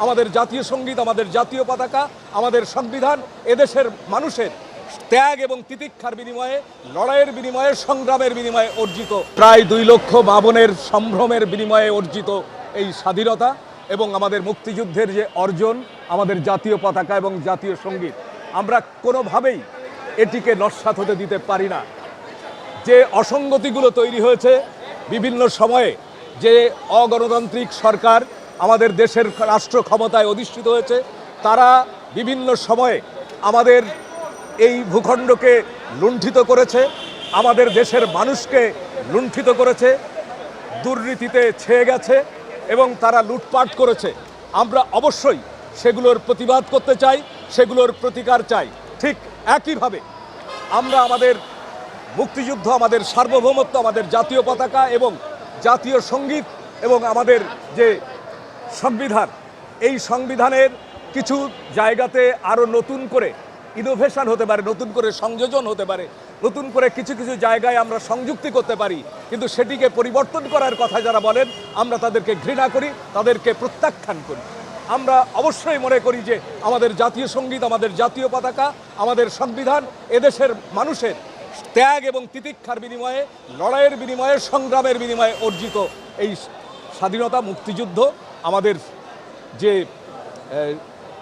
আমাদের জাতীয় সঙ্গীত, আমাদের জাতীয় পতাকা, আমাদের সংবিধান এদেশের মানুষের ত্যাগ এবং তিতিক্ষার বিনিময়ে, লড়াইয়ের বিনিময়ে, সংগ্রামের বিনিময়ে অর্জিত প্রায় 2 লক্ষ মা বোনের সম্ভ্রমের বিনিময়ে অর্জিত এই স্বাধীনতা এবং আমাদের মুক্তিযুদ্ধের যে অর্জন, আমাদের জাতীয় পতাকা এবং জাতীয় সঙ্গীত, আমরা কোনোভাবেই এটিকে নস্যাৎ হতে দিতে পারি না। যে অসঙ্গতিগুলো তৈরি হয়েছে বিভিন্ন সময়ে, যে অগণতান্ত্রিক সরকার আমাদের দেশের রাষ্ট্র ক্ষমতায় অধিষ্ঠিত হয়েছে, তারা বিভিন্ন সময়ে আমাদের এই ভূখণ্ডকে লুণ্ঠিত করেছে, আমাদের দেশের মানুষকে লুণ্ঠিত করেছে, দুর্নীতিতে ছেয়ে গেছে এবং তারা লুটপাট করেছে। আমরা অবশ্যই সেগুলোর প্রতিবাদ করতে চাই, সেগুলোর প্রতিকার চাই। ঠিক একইভাবে আমরা আমাদের মুক্তিযুদ্ধ, আমাদের সার্বভৌমত্ব, আমাদের জাতীয় পতাকা এবং জাতীয় সঙ্গীত এবং আমাদের যে সংবিধান, এই সংবিধানের কিছু জায়গাতে আরও নতুন করে ইনোভেশন হতে পারে, নতুন করে সংযোজন হতে পারে, নতুন করে কিছু কিছু জায়গায় আমরা সংযুক্তি করতে পারি, কিন্তু সেটিকে পরিবর্তন করার কথা যারা বলেন, আমরা তাদেরকে ঘৃণা করি, তাদেরকে প্রত্যাখ্যান করি। আমরা অবশ্যই মনে করি যে আমাদের জাতীয় সঙ্গীত, আমাদের জাতীয় পতাকা, আমাদের সংবিধান এদেশের মানুষের ত্যাগ এবং তিতিক্ষার বিনিময়ে, লড়াইয়ের বিনিময়ে, সংগ্রামের বিনিময়ে অর্জিত এই স্বাধীনতা, মুক্তিযুদ্ধ, আমাদের যে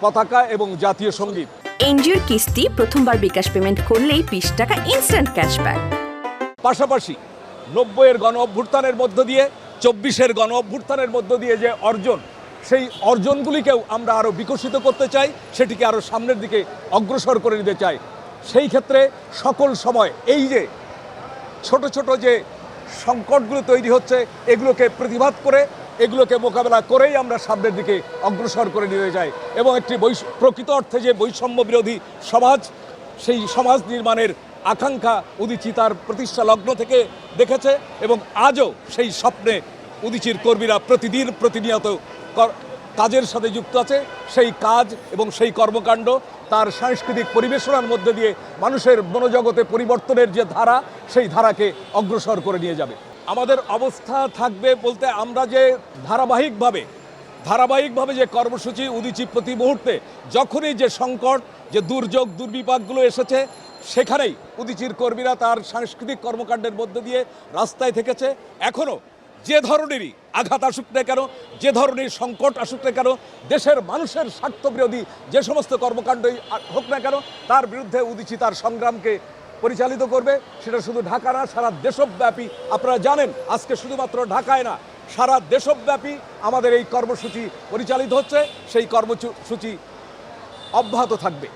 পতাকা এবং জাতীয় সঙ্গীত। এনজিওর কিস্তি প্রথমবার বিকাশ পেমেন্ট করলেই 20 টাকা ইনস্ট্যান্ট ক্যাশব্যাক। পাশাপাশি 90-এর গণ অভ্যুত্থানের মধ্য দিয়ে, 24-এর গণ অভ্যুত্থানের মধ্য দিয়ে যে অর্জন, সেই অর্জনগুলিকেও আমরা আরও বিকশিত করতে চাই, সেটিকে আরও সামনের দিকে অগ্রসর করে নিতে চাই। সেই ক্ষেত্রে সকল সময় এই যে ছোট ছোট যে সংকটগুলো তৈরি হচ্ছে, এগুলোকে প্রতিবাদ করে, এগুলোকে মোকাবেলা করেই আমরা সামনের দিকে অগ্রসর করে নিয়ে যাই এবং একটি প্রকৃত অর্থে যে বৈষম্য বিরোধী সমাজ, সেই সমাজ নির্মাণের আকাঙ্ক্ষা উদীচী তার প্রতিষ্ঠা লগ্ন থেকে দেখেছে এবং আজও সেই স্বপ্নে উদীচীর কর্মীরা প্রতিদিন প্রতিনিয়ত কাজের সাথে যুক্ত আছে। সেই কাজ এবং সেই কর্মকাণ্ড তার সাংস্কৃতিক পরিবেশনার মধ্যে দিয়ে মানুষের মনোজগতে পরিবর্তনের যে ধারা, সেই ধারাকে অগ্রসর করে নিয়ে যাবে। আমাদের অবস্থা থাকবে বলতে, আমরা যে ধারাবাহিকভাবে যে কর্মসূচি উদীচী প্রতি মুহূর্তে, যখনই যে সংকট, যে দুর্যোগ, দুর্বিপাকগুলো এসেছে, সেখানেই উদীচীর কর্মীরা তার সাংস্কৃতিক কর্মকাণ্ডের মধ্যে দিয়ে রাস্তায় থেকেছে। এখনও যে ধরনেরই আঘাত আসুক না কেন, যে ধরনের সংকট আসুক না কেন, দেশের মানুষের স্বার্থবিরোধী যে সমস্ত কর্মকাণ্ডই হোক না কেন, তার বিরুদ্ধে উদীচী তার সংগ্রামকে পরিচালিত করবে। সেটা শুধু ঢাকা না, সারা দেশব্যাপী। আপনারা জানেন, আজকে শুধুমাত্র ঢাকায় না, সারা দেশব্যাপী আমাদের এই কর্মসূচি পরিচালিত হচ্ছে। সেই কর্মসূচি অব্যাহত থাকবে।